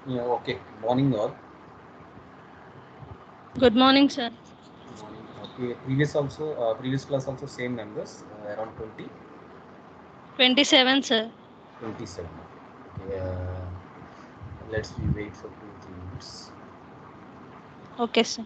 Yeah, okay. Morning all. Good morning, sir. Morning. Okay. Previous class also same members, around 20, 27, sir. 27. Okay. Let's we wait for 2 3 minutes. Okay, sir.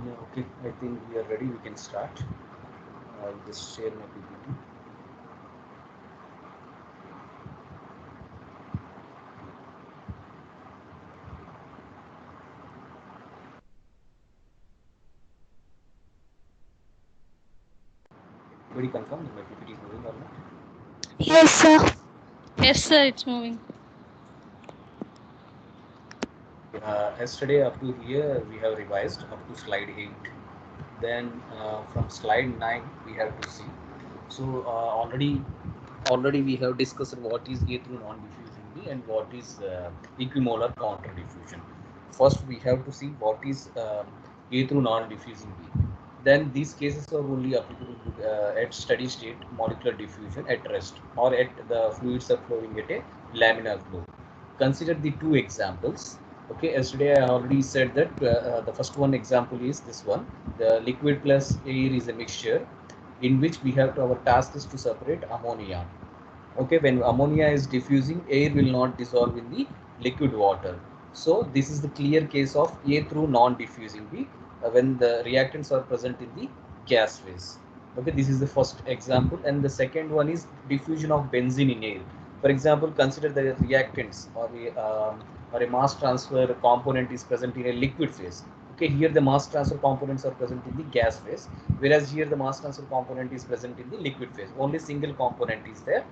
Yeah, okay. I think we are ready. We can start. I'll just share my PPT. Very confirm that my PPT is moving or not. Yes, sir. Yes, sir, it's moving. Yesterday up to here we have revised up to slide 8. Then from slide 9 we have to see. So already we have discussed what is A through non-diffusing B and what is equimolar counter diffusion. First we have to see what is A through non-diffusing B. Then these cases are only applicable at steady state molecular diffusion at rest or at the fluids are flowing at a laminar flow. Consider the two examples. Okay, yesterday I already said that the first one example is this one. The liquid plus air is a mixture in which we have to, our task is to separate ammonia. Okay, when ammonia is diffusing, air will not dissolve in the liquid water. So this is the clear case of A through non-diffusing B when the reactants are present in the gas phase. Okay, this is the first example, and the second one is diffusion of benzene in air. For example, consider the reactants or a mass transfer component is present in a liquid phase. Okay, here the mass transfer components are present in the gas phase, whereas here the mass transfer component is present in the liquid phase. Only single component is there.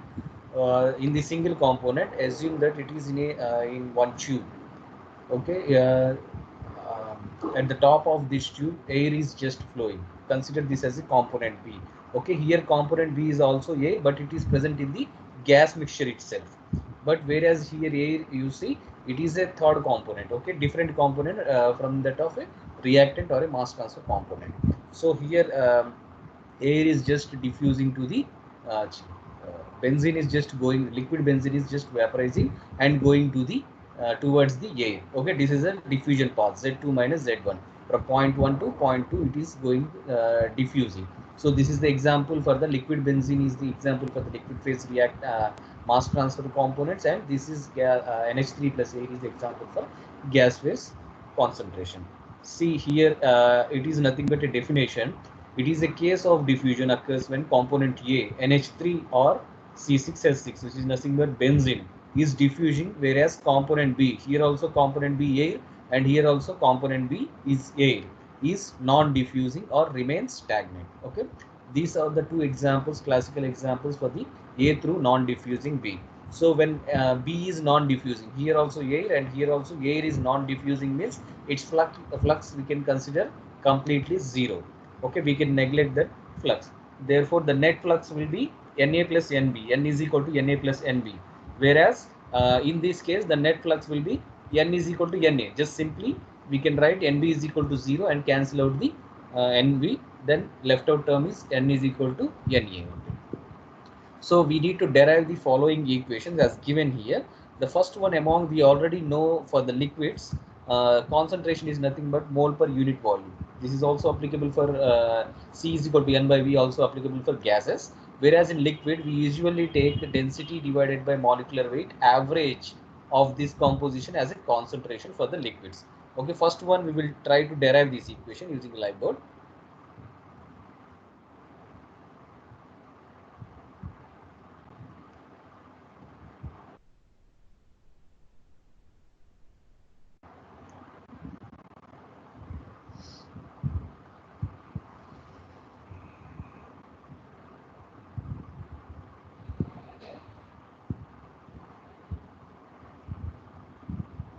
In the single component, assume that it is in one tube. Okay, at the top of this tube air is just flowing. Consider this as a component B. Okay, here component B is also A, but it is present in the gas mixture itself. But whereas here air, you see, it is a third component. Okay, different component from that of a reactant or a mass transfer component. So here air is just diffusing to the benzene is just going, liquid benzene is just vaporizing and going to the towards the air. Okay, this is a diffusion path Z2 minus Z1. From point 1 to point 2 it is going diffusing. So this is the example for the liquid benzene, is the example for the liquid phase react mass transfer components, and this is NH3 plus 8 is the example for gas phase concentration. See here, it is nothing but a definition. It is a case of diffusion occurs when component A, NH3 or C6H6, which is nothing but benzene, is diffusing, whereas component B, here also component B air, and here also component B is air, is non-diffusing or remains stagnant. Okay, these are the two examples, classical examples for the A through non-diffusing B. So when B is non-diffusing, here also air and here also air is non-diffusing, means its flux we can consider completely zero. Okay, we can neglect that flux. Therefore, the net flux will be Na plus Nb. N is equal to Na plus Nb. Whereas in this case, the net flux will be N is equal to Na. Just simply we can write Nb is equal to 0 and cancel out the Nb. Then left out term is N is equal to Na. So we need to derive the following equations as given here. The first one among we already know for the liquids, concentration is nothing but mole per unit volume. This is also applicable for C is equal to N by V, also applicable for gases. Whereas in liquid, we usually take the density divided by molecular weight average of this composition as a concentration for the liquids. Okay, first one we will try to derive this equation using live board.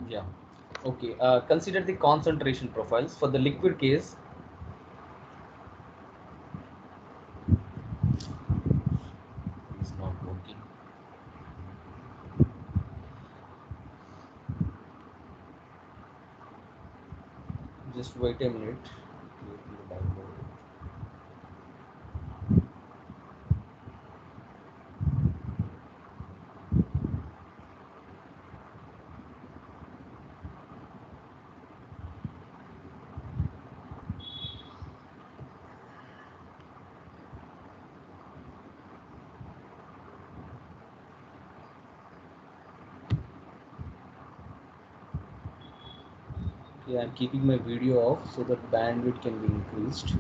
Yeah. Okay. Consider the concentration profiles for the liquid case. It's not working. Just wait a minute. Okay, I'm keeping my video off so that bandwidth can be increased.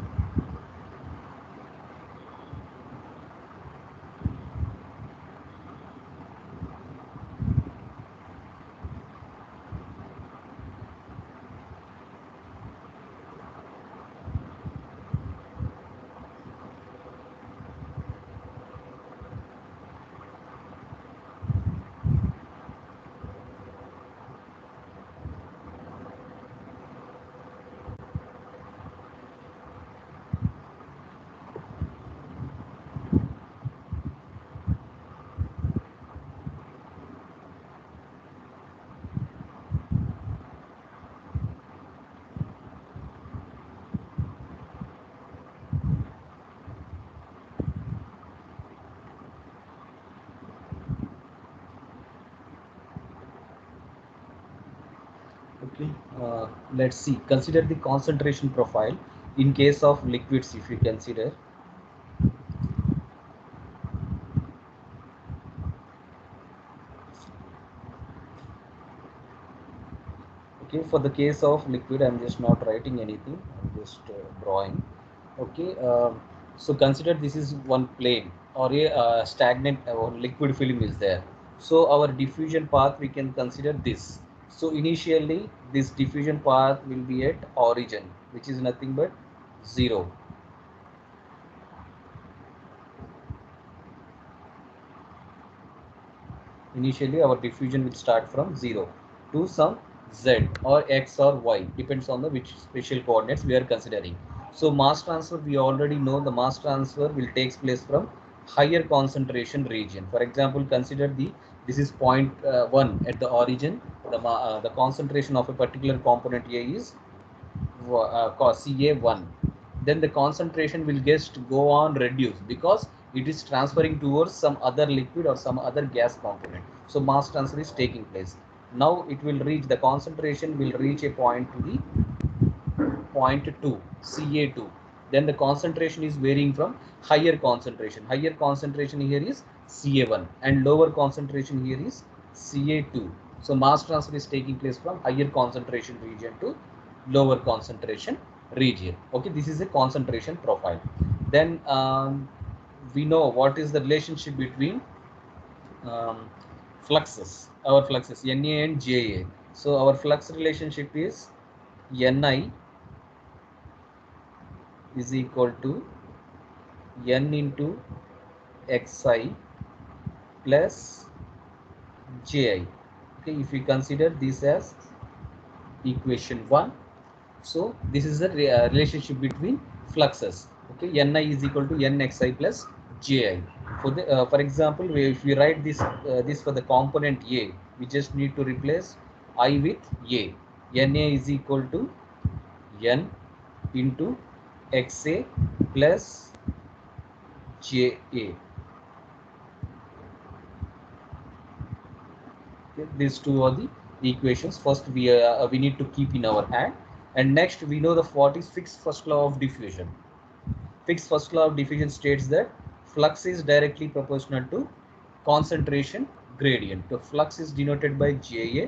Okay, let's see. Consider the concentration profile in case of liquids. If you consider, okay, for the case of liquid, I'm just not writing anything. I'm just drawing. Okay, so consider this is one plane or a stagnant or liquid film is there. So our diffusion path we can consider this. So initially this diffusion path will be at origin, which is nothing but 0. Initially our diffusion will start from 0 to some z or x or y, depends on the which spatial coordinates we are considering. So mass transfer, we already know the mass transfer will takes place from higher concentration region. For example, consider this is point 1 at the origin. The concentration of a particular component A is Ca1. Then the concentration will just go on reduce because it is transferring towards some other liquid or some other gas component. So mass transfer is taking place. Now it will reach, the concentration will reach a point to the 0.2 Ca2, then the concentration is varying from higher concentration. Higher concentration here is Ca1 and lower concentration here is Ca2. So mass transfer is taking place from higher concentration region to lower concentration region. Okay, this is a concentration profile. Then we know what is the relationship between fluxes, our fluxes Na and Ja. So our flux relationship is Ni is equal to N into Xi plus Ji. Okay, if we consider this as equation 1, so this is the relationship between fluxes. Okay, Ni is equal to Nxi plus Ji. For example, if we write this for the component A, we just need to replace I with A. Na is equal to N into Xa plus Ja. Okay, these two are the equations. First, we need to keep in our hand, and next we know what is Fick's first law of diffusion. Fick's first law of diffusion states that flux is directly proportional to concentration gradient. The flux is denoted by Ja,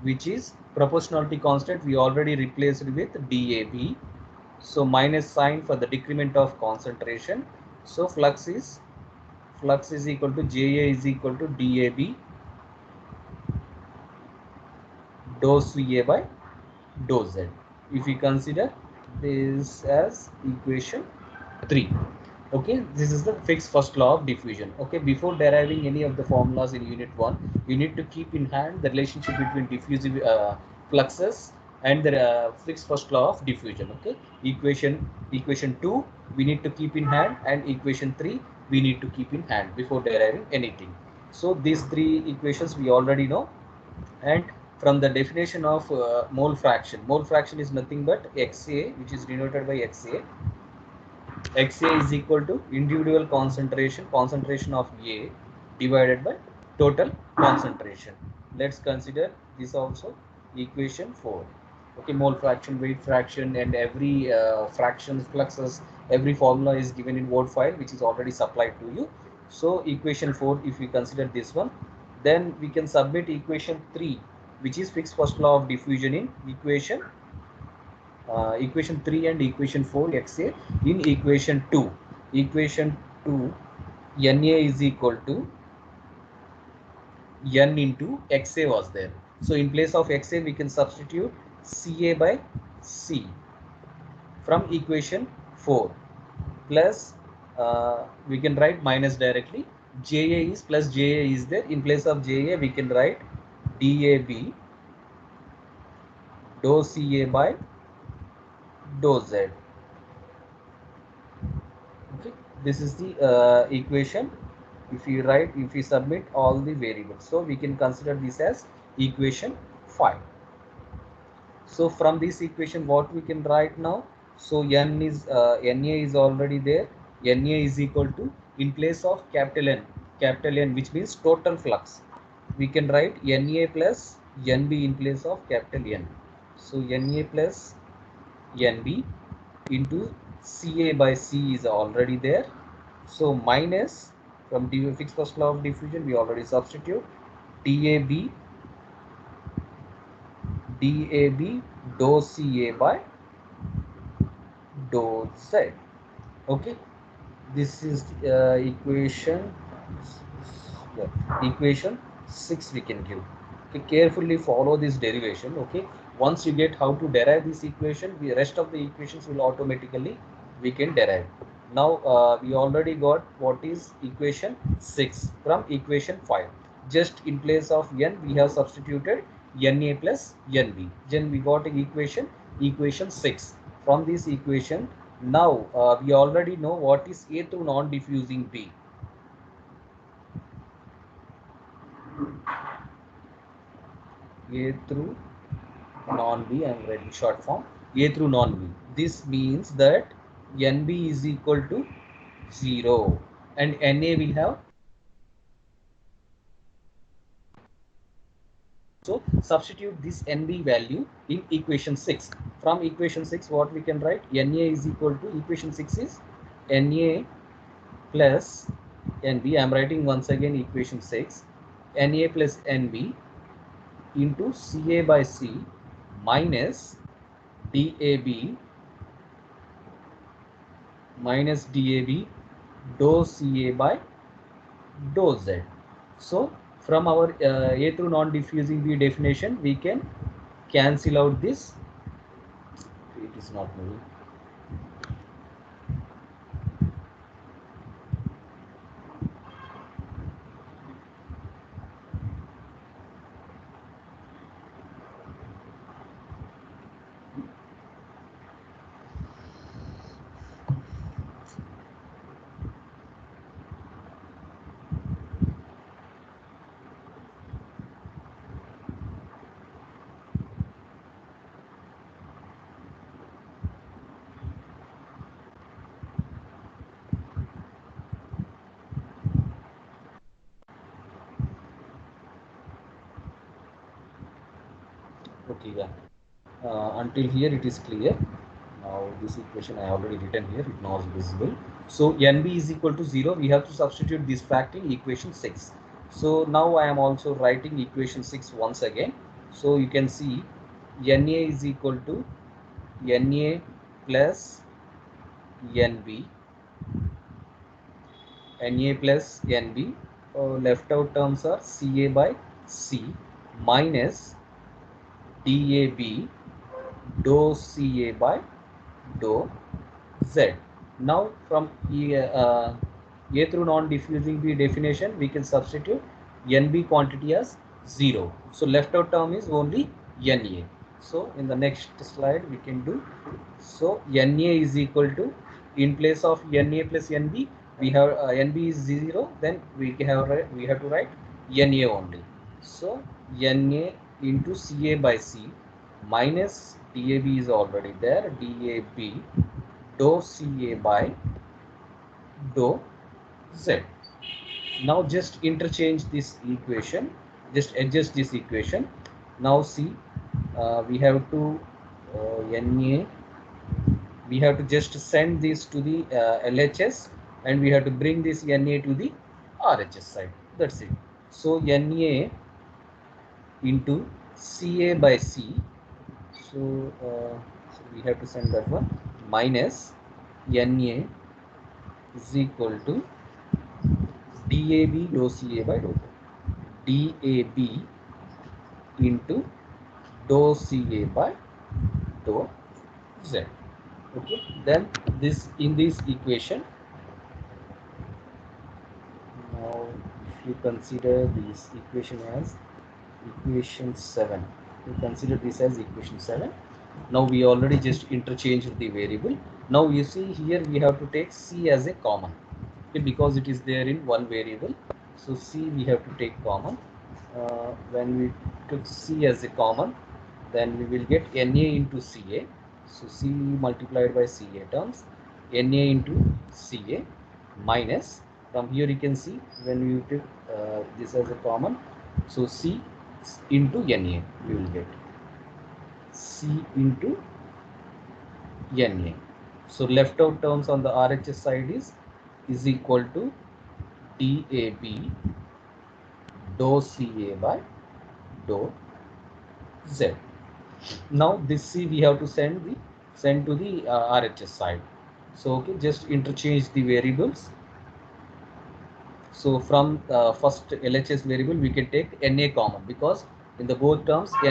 which is proportionality constant. We already replaced with dAB. So minus sign for the decrement of concentration. So flux is equal to Ja is equal to dAB dou Ca by dou Z. If we consider this as equation 3. Okay, this is the Fick's first law of diffusion. Okay, before deriving any of the formulas in unit 1, you need to keep in hand the relationship between diffusive fluxes and the Fick's first law of diffusion. Okay, equation 2 we need to keep in hand, and equation 3 we need to keep in hand before deriving anything. So these three equations we already know. And from the definition of mole fraction is nothing but Xa, which is denoted by Xa. Xa is equal to individual concentration of A divided by total concentration. Let's consider this also, equation 4. Okay, mole fraction, weight fraction, and every fractions, fluxes, every formula is given in Word file, which is already supplied to you. So equation 4, if we consider this one, then we can submit equation 3, which is Fick's first law of diffusion, in equation 3 and equation 4 Xa in equation 2. Equation 2, Na is equal to N into Xa was there. So in place of Xa, we can substitute Ca by C from equation 4, plus we can write minus directly. Ja is plus Ja is there. In place of Ja, we can write dAB dou Ca by dou Z. Okay, this is the equation. If we submit all the variables, so we can consider this as equation 5. So from this equation, what we can write now? So Na is already there. Na is equal to, in place of capital N, which means total flux, we can write Na plus Nb in place of capital N. So Na plus Nb into Ca by C is already there. So minus, from Fick's first law of diffusion, we already substitute dAB dou Ca by dou Z. Okay, this is equation 6 we can give. Okay, carefully follow this derivation. Okay, once you get how to derive this equation, the rest of the equations will automatically we can derive. Now we already got what is equation 6 from equation 5. Just in place of N, we have substituted Na plus Nb. Then we got equation 6. From this equation, now we already know what is A through non-diffusing B. A through non-B, I am writing short form, A through non-B. This means that Nb is equal to 0 and Na will have So substitute this NB value in equation 6. From equation 6, what we can write? Na is equal to, equation 6 is Na plus NB. I am writing once again equation 6. Na plus NB into Ca by C minus DAB dou Ca by dou Z. So from our A through non-diffusing B definition, we can cancel out this. It is not moving. Okay, yeah. Until here it is clear. Now this equation I already written here, it now is visible. So NB is equal to 0. We have to substitute this fact in equation 6. So now I am also writing equation 6 once again. So you can see Na is equal to Na plus NB, Na plus NB. Left out terms are Ca by C minus DAB dou Ca by dou Z. Now from A through non-diffusing B definition, we can substitute NB quantity as 0. So left out term is only Na. So in the next slide we can do. So Na is equal to, in place of Na plus NB, we have NB is 0. Then we have to write Na only. So Na into Ca by C minus DAB is already there. DAB dou Ca by dou Z. Now just interchange this equation, just adjust this equation. Now see, we have to Na, we have to just send this to the LHS, and we have to bring this Na to the RHS side. That's it. So Na into Ca by C. So we have to send that one, minus Na is equal to DAB dou Ca by dou Z. DAB into dou Ca by dou Z. Okay, then this, in this equation, now if you consider this equation as equation 7, you consider this as equation 7. Now we already just interchanged the variable. Now you see here we have to take C as a common, okay, because it is there in one variable. So C we have to take common. When we took C as a common, then we will get Na into Ca. So C multiplied by Ca terms, Na into Ca minus, from here you can see when we took this as a common, so C into Na we will get C into Na. So left out terms on the RHS side is equal to DAB dou Ca by dou Z. Now this C we have to send to the RHS side. So okay, just interchange the variables. So from first LHS variable we can take Na common, because in the both terms Na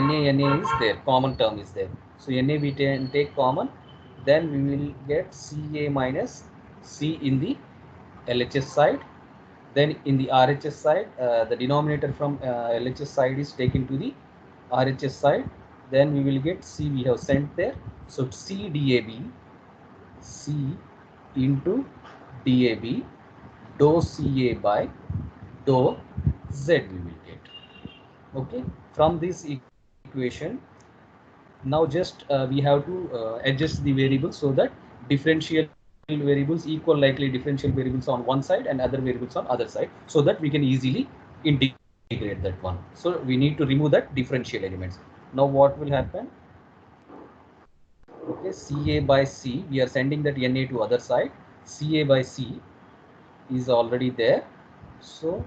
is there, common term is there. So Na we can take common, then we will get Ca minus C in the LHS side. Then in the RHS side, the denominator from LHS side is taken to the RHS side. Then we will get C we have sent there. So C DAB, C into DAB dou Ca by dou Z we will get. Okay, from this equation, now just we have to adjust the variables so that differential variables equal likely differential variables on one side and other variables on other side, so that we can easily integrate. integrate that one. So we need to remove that differential elements. Now what will happen? Okay, Ca by C, we are sending that Na to other side. Ca by C is already there. So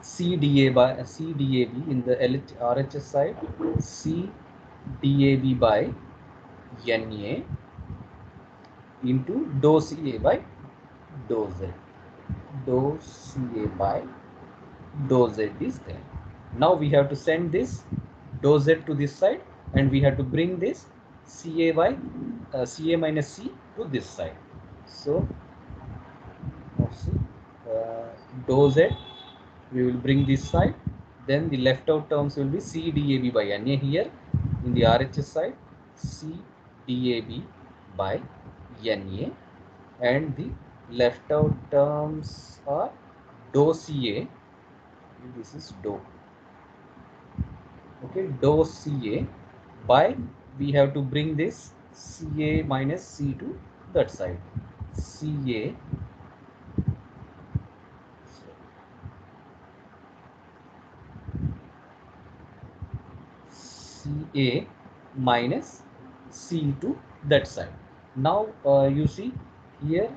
CdA by CdAb in the RHS side, CdAb by Na into dou Ca by dou Z. Dou Ca by dou Z is there. Now we have to send this dou Z to this side, and we have to bring this Ca by Ca minus C to this side. So dou Z we will bring this side, then the left out terms will be CdAb by Na here in the RHS side, CdAb by Na, and the left out terms are dou Ca, this is dou, okay, dou Ca by, we have to bring this Ca minus C to that side, Ca Ca minus C to that side. Now you see here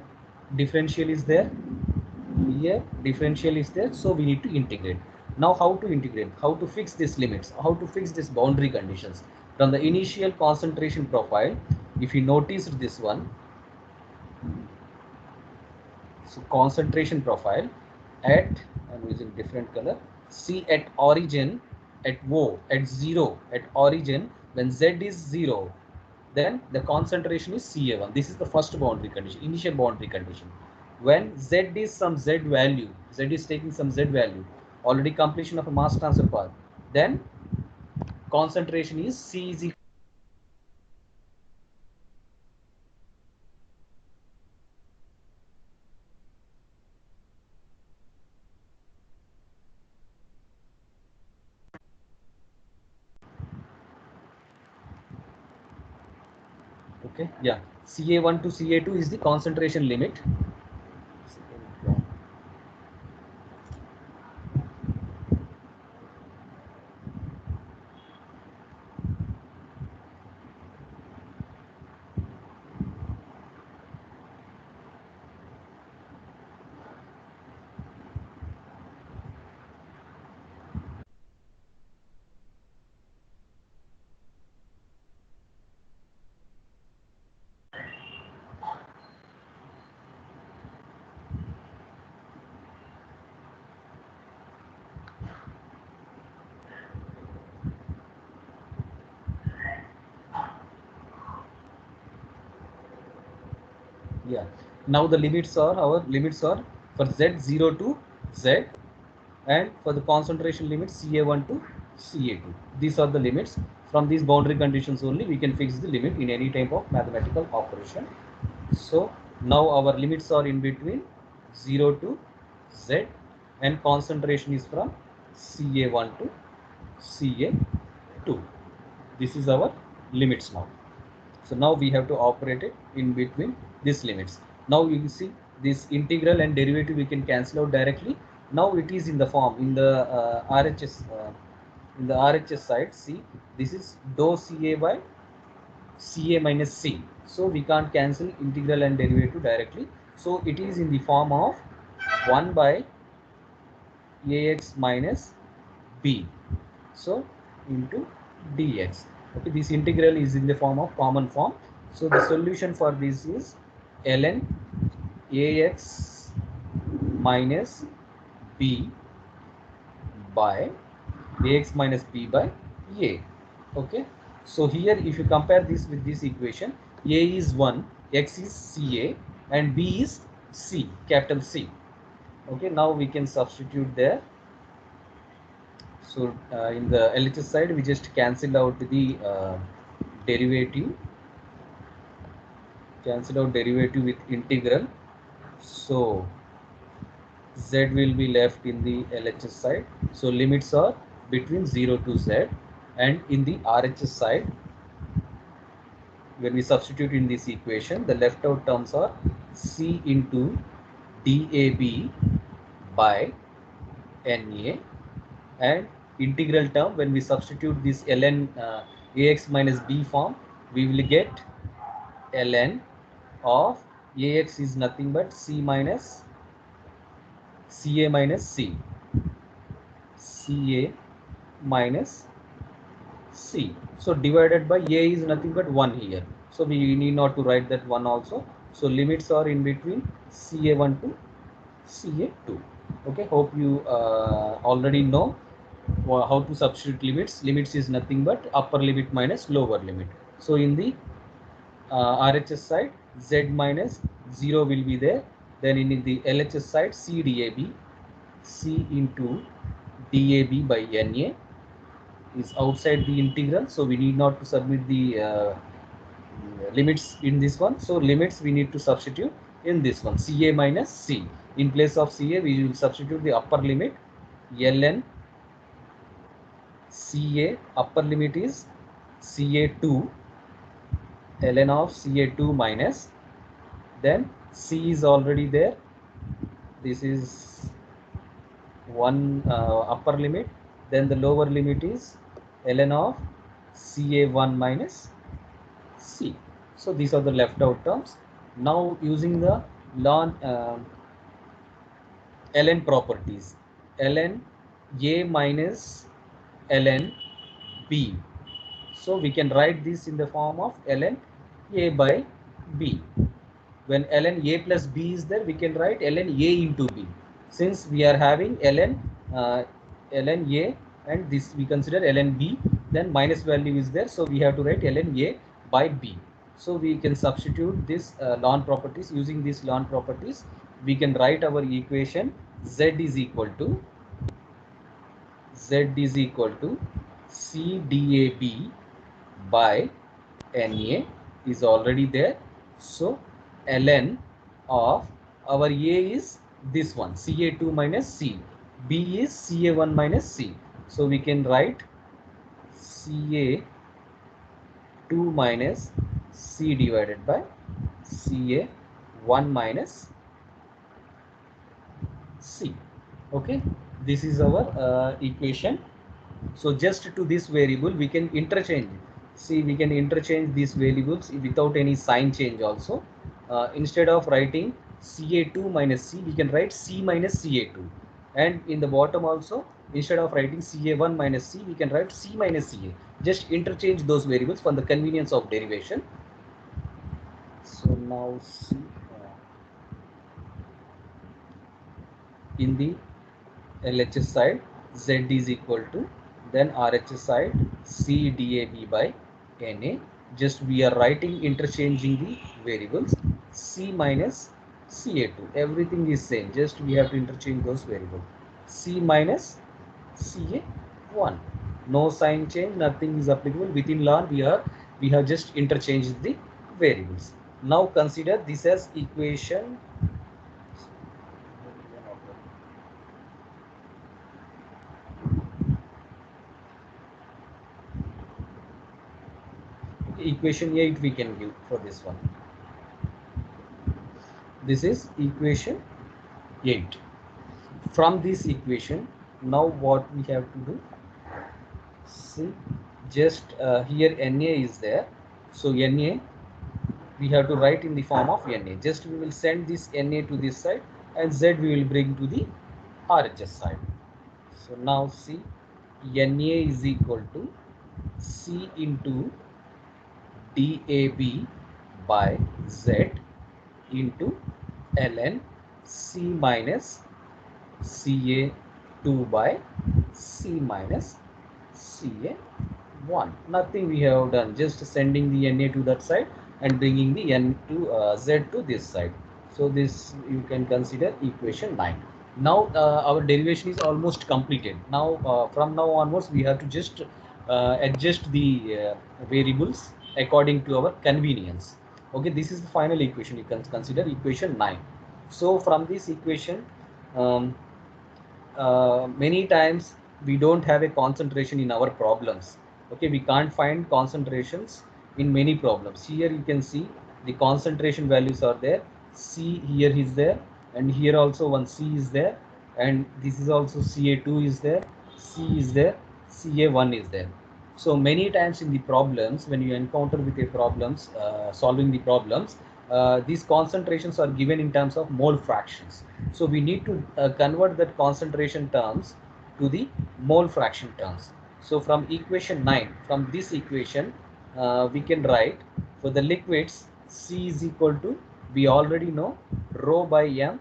differential is there, here differential is there, so we need to integrate. Now how to integrate, how to fix these limits, how to fix these boundary conditions from the initial concentration profile. If you noticed this one, so concentration profile at, I'm using different color, C at origin, at O, at 0, at origin, when Z is 0, then the concentration is Ca1. This is the first boundary condition, initial boundary condition. When Z is some Z value, Z is taking some Z value, already completion of a mass transfer path, then concentration is C is equal. Okay, yeah, Ca1 to Ca2 is the concentration limit. Yeah, now the limits are, our limits are for Z0 to Z, and for the concentration limit Ca1 to Ca2. These are the limits. From these boundary conditions only we can fix the limit in any type of mathematical operation. So now our limits are in between 0 to Z, and concentration is from Ca1 to Ca2. This is our limits now. So now we have to operate it in between these limits. Now you can see this integral and derivative we can cancel out directly. Now it is in the form, in the RHS, in the RHS side. See, this is dou Ca by Ca minus C. So we can't cancel integral and derivative directly. So it is in the form of 1 by Ax minus B. So into dx. Okay, this integral is in the form of common form. So the solution for this is ln Ax minus B by Ax minus B by A. Okay, so here if you compare this with this equation, A is 1, X is Ca, and B is C, capital C. Okay, now we can substitute there. So in the LHS side, we just cancel out the derivative, with integral. So Z will be left in the LHS side. So limits are between 0 to Z, and in the RHS side, when we substitute in this equation, the left out terms are C into DAB by Na and integral term, when we substitute this ln ax minus b form, we will get ln of ax is nothing but c minus ca minus c, ca minus c. So divided by a is nothing but 1 here. So we need not to write that 1 also. So limits are in between ca1 to ca2. Okay, hope you already know how to substitute limits. Limits is nothing but upper limit minus lower limit. So in the RHS side, z minus 0 will be there. Then in the LHS side, c dab, c into dab by na is outside the integral, so we need not to submit the limits in this one. So limits we need to substitute in this one, ca minus c. In place of ca, we will substitute the upper limit ln ca. Upper limit is ca2, ln of ca2 minus, then c is already there. This is one upper limit. Then the lower limit is ln of ca1 minus c. So these are the left out terms. Now using the ln properties, ln a minus ln b. So we can write this in the form of ln a by b. When ln a plus b is there, we can write ln a into b. Since we are having ln a and this we consider ln b, then minus value is there, so we have to write ln a by b. So we can substitute this ln properties. Using these ln properties, we can write our equation z is equal to c dab by na is already there. So ln of our a is this one, ca2 minus c, b is ca1 minus c. So we can write ca2 minus c divided by ca1 minus c. Okay, this is our equation. So just to this variable we can interchange. See, we can interchange these variables without any sign change also. Instead of writing ca2 minus c, we can write c minus ca2. And in the bottom also, instead of writing ca1 minus c, we can write c minus ca. Just interchange those variables for the convenience of derivation. So now see, in the LHS side, z is equal to, then RHS side c dab by na. Just we are writing, interchanging the variables, c minus ca2. Everything is same, just we have to interchange those variables. C minus ca1. No sign change, nothing is applicable. Within ln we have just interchanged the variables. Now consider this as equation equation 8 we can give for this one. This is equation 8. From this equation, now what we have to do, see, just here na is there, so na we have to write in the form of na. Just we will send this na to this side and z we will bring to the RHS side. So now see, na is equal to c into dab by z into ln c minus ca2 by c minus ca1. Nothing we have done, just sending the na to that side and bringing the n to z to this side. So this you can consider equation 9. Now our derivation is almost completed. Now from now onwards we have to just adjust the variables according to our convenience. Okay, this is the final equation. You can consider equation 9. So from this equation, many times we don't have a concentration in our problems. Okay, we can't find concentrations in many problems. Here you can see the concentration values are there. C here is there, and here also one C is there, and this is also Ca2 is there. C is there, Ca1 is there. So many times in the problems, when you encounter with a problems, solving the problems, these concentrations are given in terms of mole fractions. So we need to convert that concentration terms to the mole fraction terms. So from equation 9, from this equation, we can write for the liquids C is equal to, we already know, rho by m.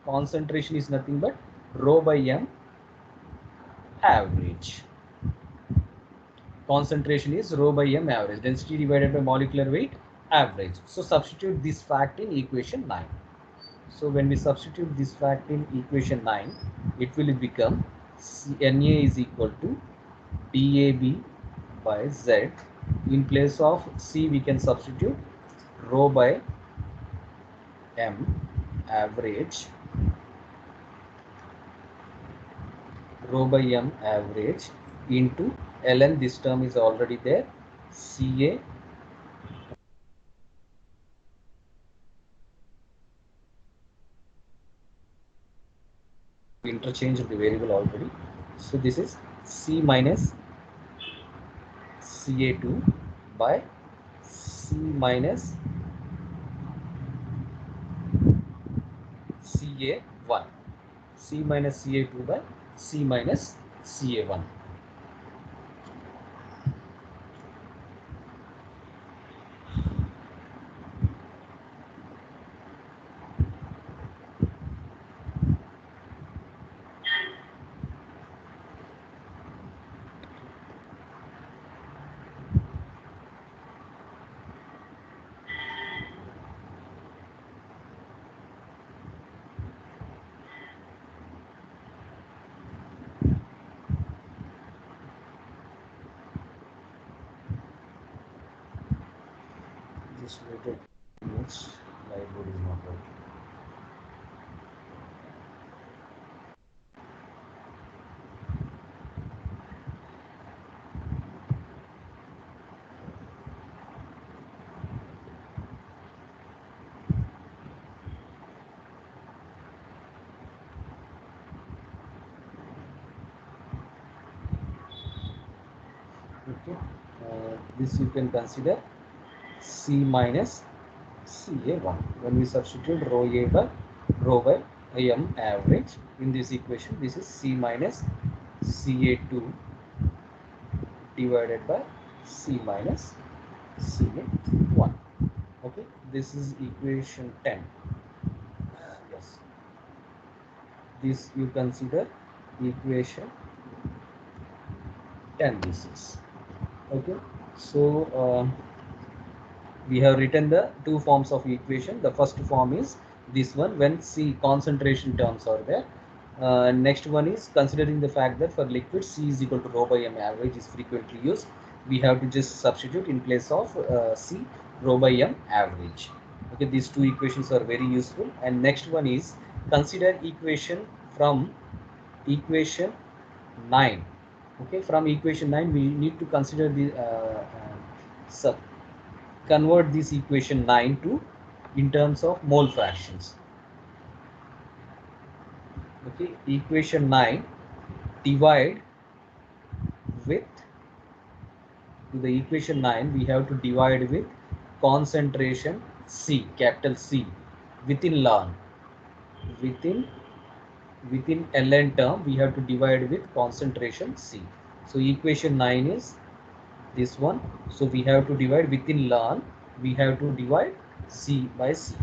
Concentration is nothing but rho by m average. Concentration is rho by m average. Density divided by molecular weight average. So substitute this fact in equation 9. So when we substitute this fact in equation 9, it will become Na is equal to DAB by Z. In place of C, we can substitute rho by m average, rho by m average into ln. This term is already there, Ca interchange of the variable already. So this is C minus Ca2 by C minus Ca1. C minus Ca2 by C minus Ca1. Just wait a minute, slideboard is not working. Okay, this you can consider C minus Ca1. When we substitute rho A by rho by m average in this equation, this is C minus Ca2 divided by C minus Ca1. Okay, this is equation 10. Yes, this you consider equation 10. This is okay. So we have written the two forms of equation. The first form is this one, when C concentration terms are there. Next one is considering the fact that for liquid C is equal to rho by m average is frequently used. We have to just substitute in place of C rho by m average. Okay, these two equations are very useful. And next one is consider equation from equation 9. Okay, from equation 9 we need to consider the convert this equation 9 to in terms of mole fractions. Okay, equation 9 divide with, to the equation 9 we have to divide with concentration C, capital C, within ln, within ln term we have to divide with concentration C. So equation 9 is this one. So we have to divide within ln, we have to divide C by C.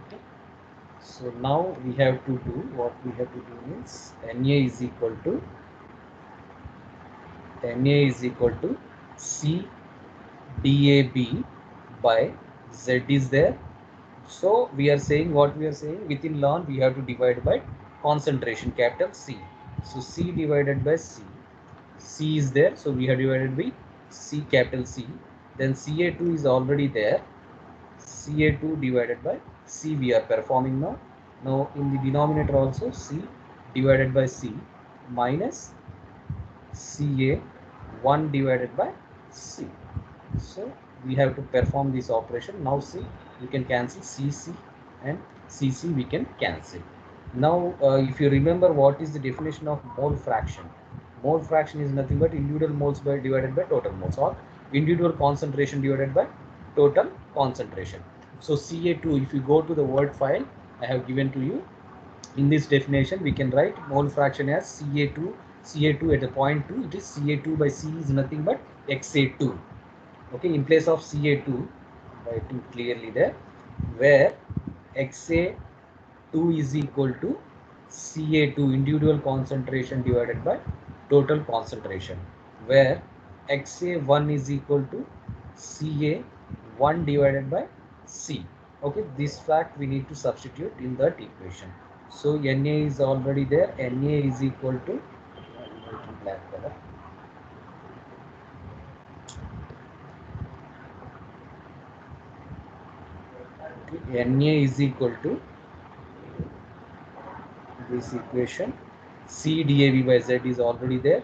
Okay, so now we have to do, what we have to do means Na is equal to C DAB by Z is there. So we are saying, what we are saying, within ln we have to divide by concentration, capital C. So C divided by C. C is there, so we have divided by C, capital C. Then Ca2 is already there. Ca2 divided by C we are performing now. Now in the denominator also C divided by C minus Ca1 divided by C. So we have to perform this operation. Now C we can cancel, Cc and Cc we can cancel. Now if you remember what is the definition of mole fraction, Mole fraction is nothing but individual moles divided by total moles, or individual concentration divided by total concentration. So Ca2, if you go to the word file I have given to you, in this definition we can write mole fraction as Ca2 at the point 2, it is Ca2 by C is nothing but Xa2. Okay, in place of Ca2, writing clearly there, where Xa2 is equal to Ca2 individual concentration divided by total concentration, where Xa1 is equal to Ca1 divided by C. Okay, this fact we need to substitute in that equation. So Na is already there. Na is equal to, black color, okay, Na is equal to this equation, C dAV by Z is already there.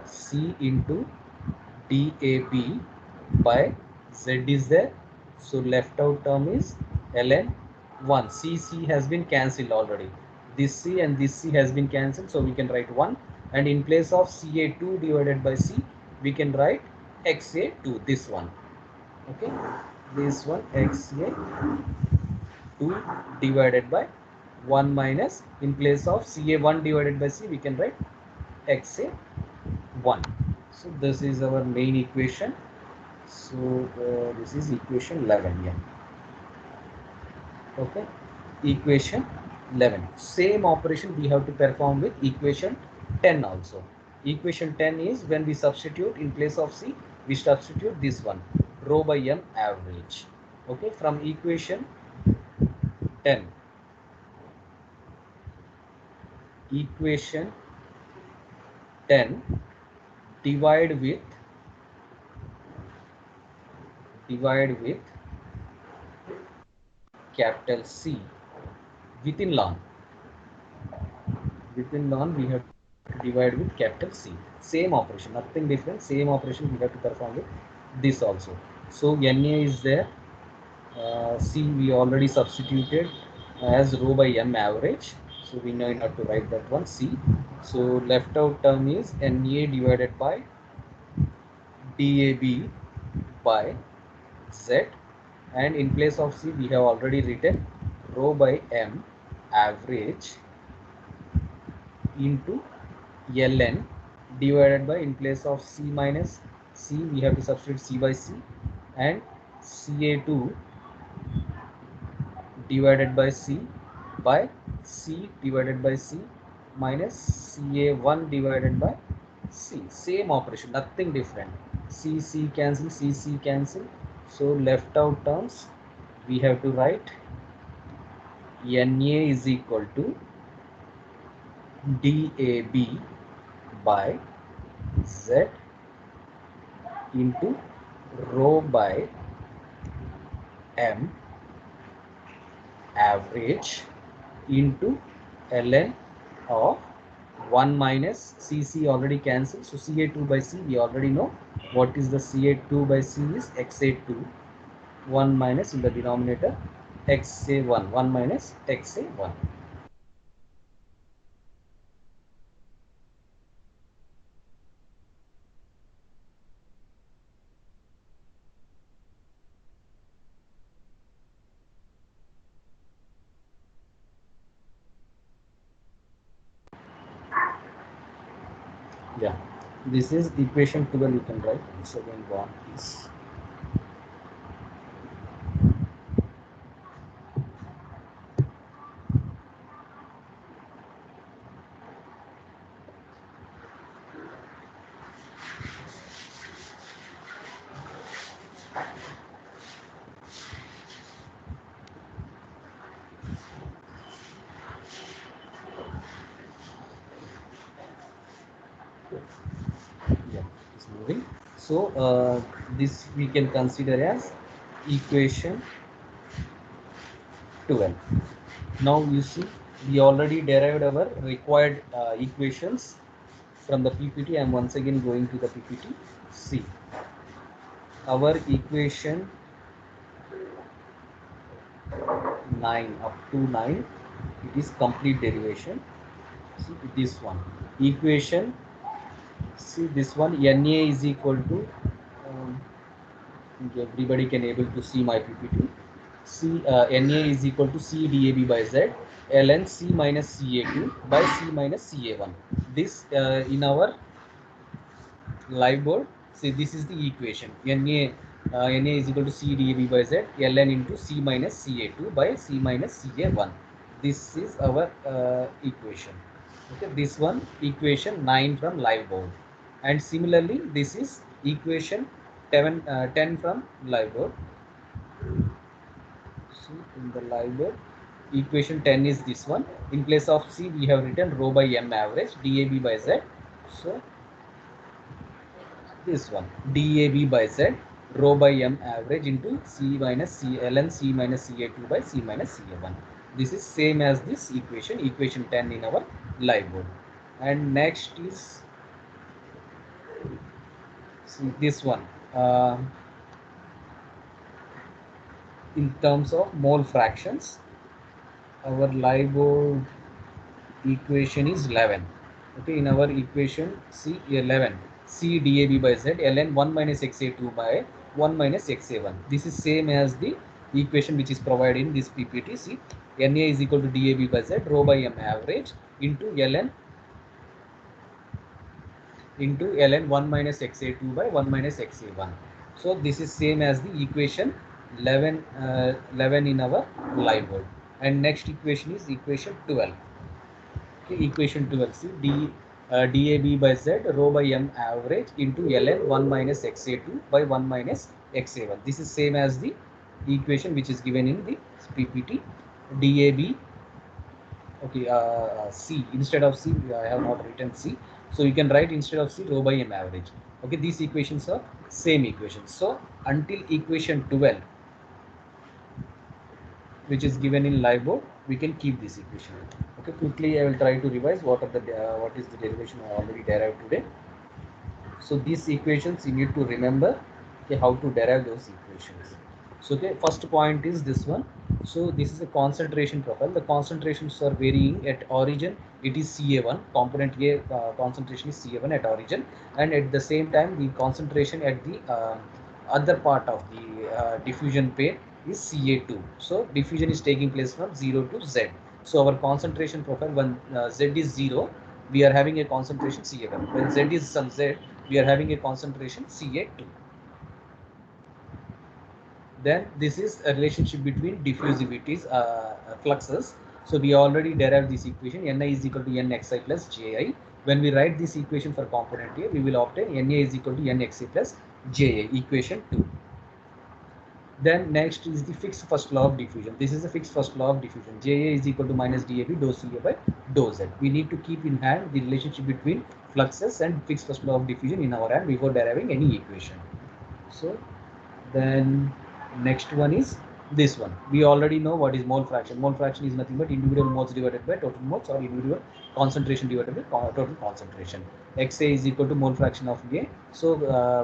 C into dAV by Z is there. So left out term is ln1. C has been cancelled already. This C and this C has been cancelled. So we can write 1. And in place of Ca2 divided by C, we can write Xa2, this one. Okay. This one Xa2 divided by 1 minus, in place of Ca1 divided by C, we can write Xa1. So this is our main equation. So this is equation 11. Yeah. Okay. Equation 11. Same operation we have to perform with equation 10 also. Equation 10 is when we substitute in place of C, we substitute this one, rho by m average. Okay. From equation 10, equation 10 divide with capital C within ln. Within ln we have to divide with capital C. Same operation, nothing different. Same operation we have to perform with this also. So Na is there. C we already substituted as rho by m average. So we know how to write that one, C. So left out term is Na divided by dAV by Z, and in place of C we have already written rho by m average into ln divided by, in place of C minus C we have to substitute C by C, and Ca2 divided by C by C divided by C minus Ca1 divided by C. Same operation, nothing different. C cancel, C cancel. So left out terms we have to write Na is equal to dAV by Z into rho by m average into ln of 1 minus Cc already cancelled. So Ca2 by C we already know what is the Ca2 by C is Xa2, 1 minus in the denominator Xa1, 1 minus Xa1. Yeah, this is equation 12. You can write once again, go on please. Yeah, it's moving. So this we can consider as equation 12. Now you see we already derived our required equations from the PPT. I am once again going to the PPT. See, our equation 9 up to 9, it is complete derivation. See this one, equation See this one, Na is equal to, think everybody can able to see my PPT. C Na is equal to C dAB by Z, ln C minus Ca2 by C minus Ca1. This in our live board. See, this is the equation. Na is equal to C dAB by Z, ln into C minus Ca2 by C minus Ca1. This is our equation. Okay, this one equation 9 from live board, and similarly this is equation 10 from live board. So in the live board, equation 10 is this one. In place of C, we have written rho by m average dAB by Z. So this one, dAB by Z, rho by m average into C minus C ln C minus Ca2 by C minus Ca1. This is same as this equation 10 in our live board. And next is, see this one. In terms of mole fractions, our LIBOR equation is 11. Okay, in our equation C11, C dAB by Z ln 1 minus XA2 by 1 minus XA1. This is same as the equation which is provided in this PPT. See, Na is equal to dAB by Z rho by m average into ln 1 minus XA2 by 1 minus XA1. So this is same as the equation 11 in our live board. And next equation is equation 12. Okay, equation 12, see dAB by Z rho by m average into ln 1 minus XA2 by 1 minus XA1. This is same as the equation which is given in the PPT. dAB, okay, C, instead of C I have not written C, so you can write instead of C rho by m average. Okay, these equations are same equations. So until equation 12, which is given in live board, we can keep this equation. Okay, quickly I will try to revise what are the what is the derivation I already derived today. So these equations you need to remember, okay, how to derive those equations. So okay, first point is this one. So this is a concentration profile. The concentrations are varying at origin. It is Ca1, component A concentration is Ca1 at origin, and at the same time the concentration at the other part of the diffusion pair is Ca2. So diffusion is taking place from 0 to Z. So our concentration profile, when Z is 0, we are having a concentration Ca1. When Z is some Z, we are having a concentration Ca2. Then this is a relationship between diffusivities, fluxes. So we already derived this equation. Ni is equal to nxi plus ji. When we write this equation for component A, we will obtain Na is equal to nxi plus ja, equation 2. Then next is the fixed first law of diffusion. This is the fixed first law of diffusion. Ja is equal to minus dAB dou Ca by dou Z. We need to keep in hand the relationship between fluxes and fixed first law of diffusion in our hand before deriving any equation. So then next one is this one. We already know what is mole fraction. Mole fraction is nothing but individual moles divided by total moles, or individual concentration divided by total concentration. Xa is equal to mole fraction of A. So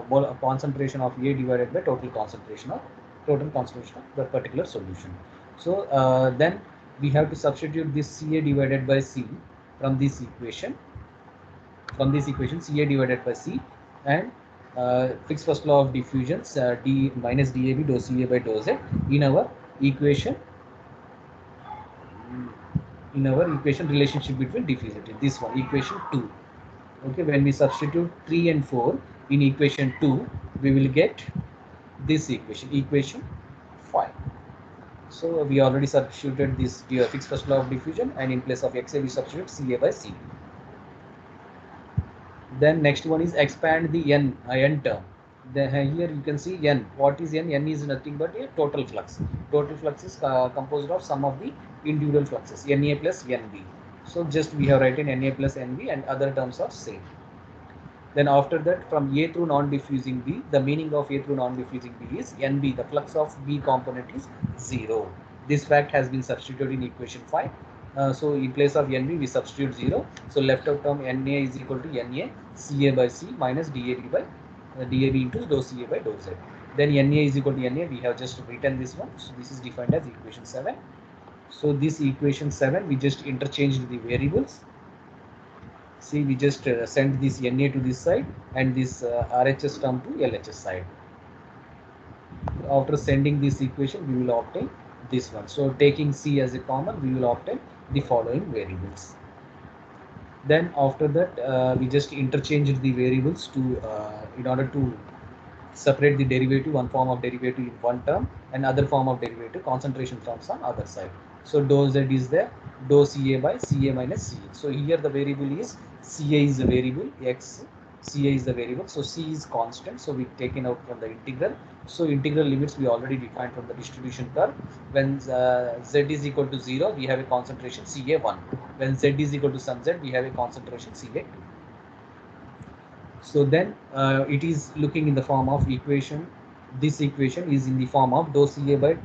mole concentration of A divided by total concentration of the particular solution. So then we have to substitute this Ca divided by C from this equation. Ca divided by C, and fixed first law of diffusions, d minus dAB dou Ca by dou Z in our equation relationship between diffusivity. This one, equation 2. Okay, when we substitute 3 and 4 in equation 2, we will get this equation 5. So we already substituted this fixed first law of diffusion, and in place of Xa we substitute Ca by C. Then next one is expand the n term. Here you can see n. What is n? N is nothing but a total flux. Total flux is composed of sum of the individual fluxes, Na plus Nb. So just we have written Na plus Nb, and other terms are same. Then after that, from A through non-diffusing B, the meaning of A through non-diffusing B is Nb. The flux of B component is 0. This fact has been substituted in equation 5. So in place of Nb, we substitute 0. So left out term Na is equal to Na Ca by C minus dAB by dAB into dou Ca by dou Z. Then Na is equal to Na. We have just written this one. So this is defined as equation 7. So this equation 7, we just interchanged the variables. See, we just send this Na to this side and this RHS term to LHS side. After sending this equation, we will obtain this one. So taking C as a common, we will obtain the following variables. Then after that, we just interchanged the variables to in order to separate the derivative, one form of derivative in one term and other form of derivative concentration terms on other side. So dou z is there, dou Ca by Ca minus Ca. So here the variable is Ca is the variable, x Ca is the variable. So C is constant. So we taken out from the integral. So integral limits we already defined from the distribution curve. When z is equal to 0, we have a concentration Ca1. When z is equal to some z, we have a concentration Ca2. So then it is looking in the form of equation. This equation is in the form of dou Ca by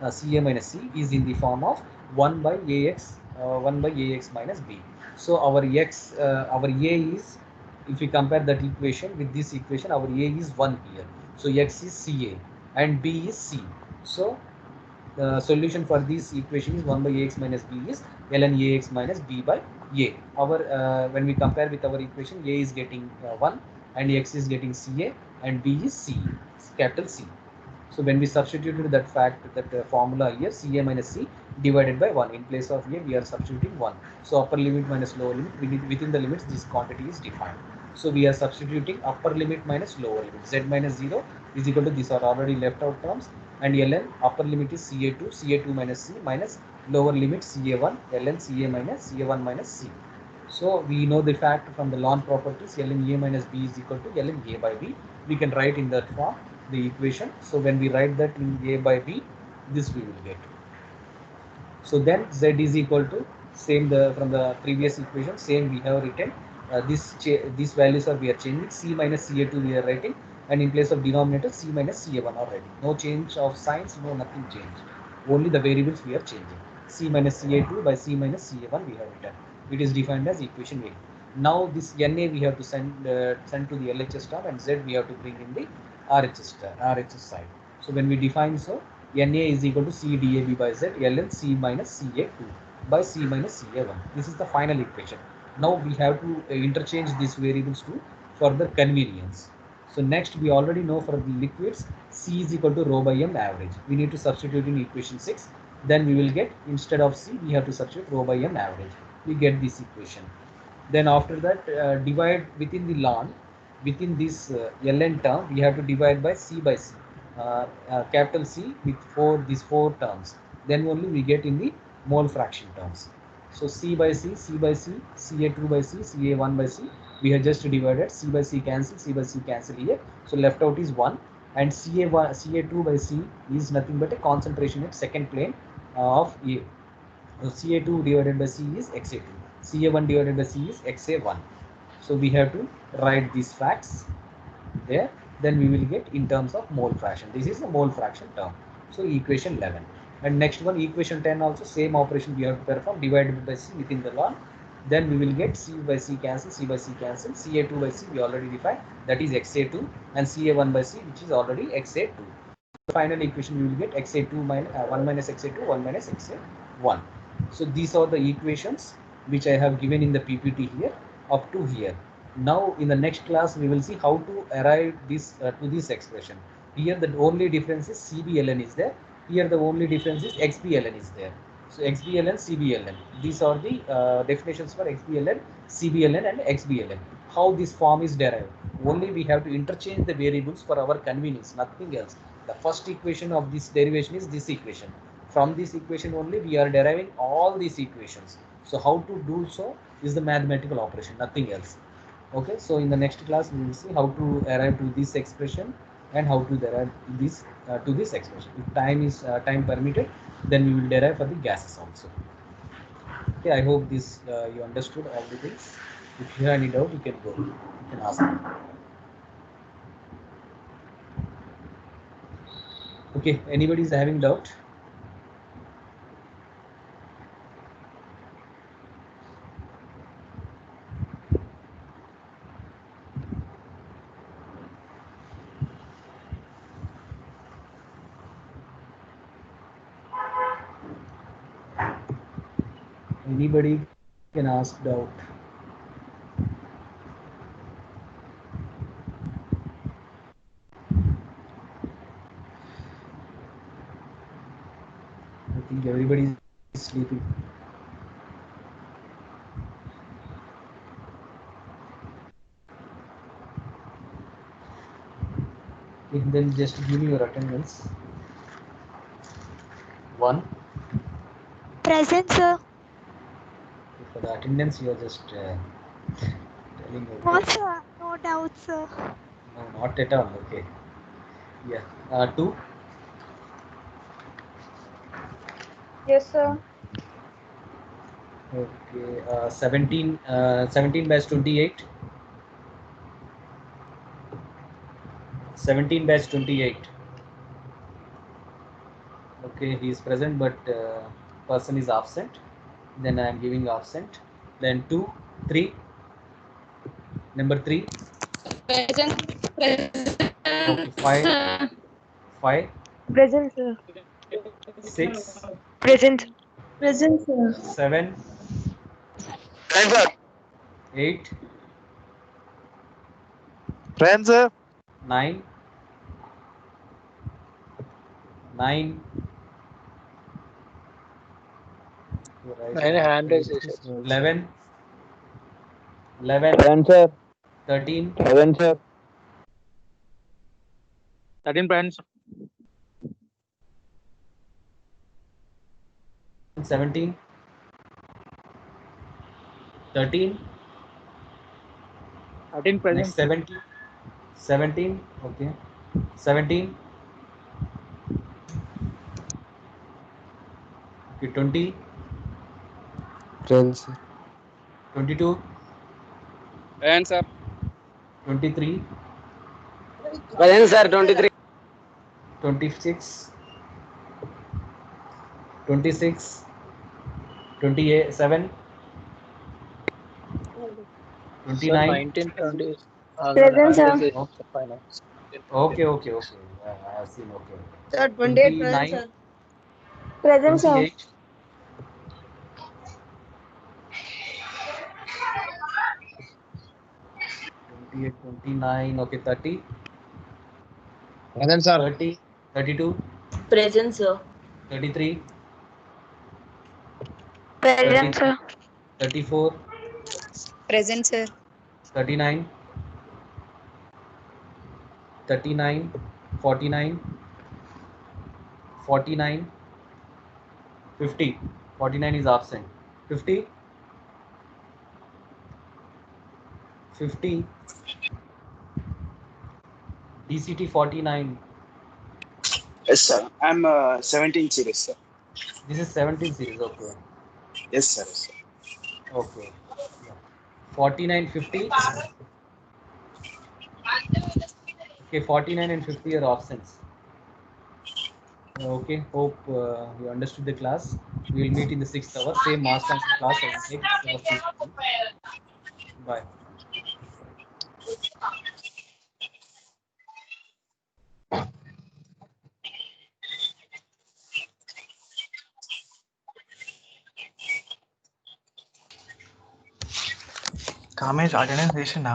Ca minus C is in the form of 1 by Ax minus B. So our A is, if we compare that equation with this equation, our A is 1 here. So X is Ca and B is C. So the solution for this equation is 1 by Ax minus B is ln Ax minus B by A. Our when we compare with our equation, A is getting 1 and X is getting Ca and B is C, capital C. So when we substituted that formula here, Ca minus C divided by 1, in place of A we are substituting 1. So upper limit minus lower limit, within the limits this quantity is defined. So we are substituting upper limit minus lower limit. Z minus 0 is equal to, these are already left out terms, and ln upper limit is Ca2 minus C minus lower limit Ca1 ln Ca minus Ca1 minus C. So we know the fact from the Lawn properties, ln A minus B is equal to ln A by B. We can write in that form the equation. So when we write that in A by B, this we will get. So then Z is equal to, same from the previous equation, same we have written. These values are we are changing. C minus Ca2 we are writing, and in place of denominator C minus Ca1 are writing. No change of signs, no nothing changed. Only the variables we are changing. C minus Ca2 by C minus Ca1 we have written. It is defined as equation A. Now this Na we have to send to the LHS term, and Z we have to bring in the RHS side. So when we define, so Na is equal to C dAB by Z ln C minus Ca2 by C minus Ca1. This is the final equation. Now we have to interchange these variables to further convenience. So next, we already know for the liquids, C is equal to rho by m average. We need to substitute in equation 6. Then we will get, instead of C, we have to substitute rho by m average. We get this equation. Then after that, divide within the ln, within this ln term, we have to divide by C by C, capital C with these four terms. Then only we get in the mole fraction terms. So C by C, C by C, Ca2 by C, Ca1 by C. We have just divided. C by C cancel, C by C cancel here. So left out is 1, and Ca2 by C is nothing but a concentration at second plane of A. So Ca2 divided by C is Xa2. Ca1 divided by C is Xa1. So we have to write these facts there. Then we will get in terms of mole fraction. This is the mole fraction term. So equation 11. And next one, equation 10 also, same operation we have to perform, divided by C within the ln. Then we will get C by C cancel, C by C cancel, Ca2 by C we already defined, that is Xa2, and Ca1 by C, which is already Xa2. Final equation we will get Xa2 minus 1 minus Xa2, 1 minus Xa1. So these are the equations which I have given in the PPT here up to here. Now in the next class we will see how to arrive this to this expression. Here the only difference is CBLN is there. Here the only difference is XBLN is there. So XBLN, CBLN. These are the definitions for XBLN, CBLN, and XBLN. How this form is derived. Only we have to interchange the variables for our convenience, nothing else. The first equation of this derivation is this equation. From this equation only we are deriving all these equations. So how to do so is the mathematical operation, nothing else. Okay, so in the next class we will see how to arrive to this expression and how to derive this to this expression. If time is time permitted, then we will derive for the gases also. Okay, I hope this you understood all the things. If you have any doubt, you can go. You can ask me. Okay, anybody is having doubt? Anybody can ask doubt. everybody is sleeping. Then just give me your attendance. 1. Present, sir. For the attendance, you are just telling. No, Okay. sir. No doubt, sir. No, not at all. Okay. Yeah. 2. Yes, sir. Okay. 17 batch 28. 17 batch 28. Okay, he is present, but person is absent. Then I am giving absent. Then 2, 3. Number 3. Present. Okay. 5. 5. Present, sir. 6. Present. Present, sir. 7. Present, sir. 8. Present, sir. 9. 9. Nine hand raised. 11. 11. Present, sir. 13. Present, sir. 13 present. 17. 13. 13 present. Next 17. 17. Okay. 17. Okay. 20. Present, sir. 22. Present, sir. 23. Present, sir. 23. 26. 26. 28. 7. 29. 19, 20. Present, sir. Okay. I have seen. Okay. Sir, 28 present, 29. sir. Present, sir. 28. 28, 29. Okay. 30. Present, sir. 30. 32. Present, sir. 33. Present, sir. 34. Present, sir. 39. 39. 49. 49. 50. 49 is absent. 50. 50. DCT 49. Yes, sir. I'm 17 series, sir. This is 17 series. Okay. Yes, sir. Yes, sir. Okay. Yeah. 49, 50. Okay, 49 and 50 are options. Okay, hope you understood the class. We will meet in the 6th hour. Same mass transfer class. I will take some of these. Bye. Kamesh attendance వేసిండా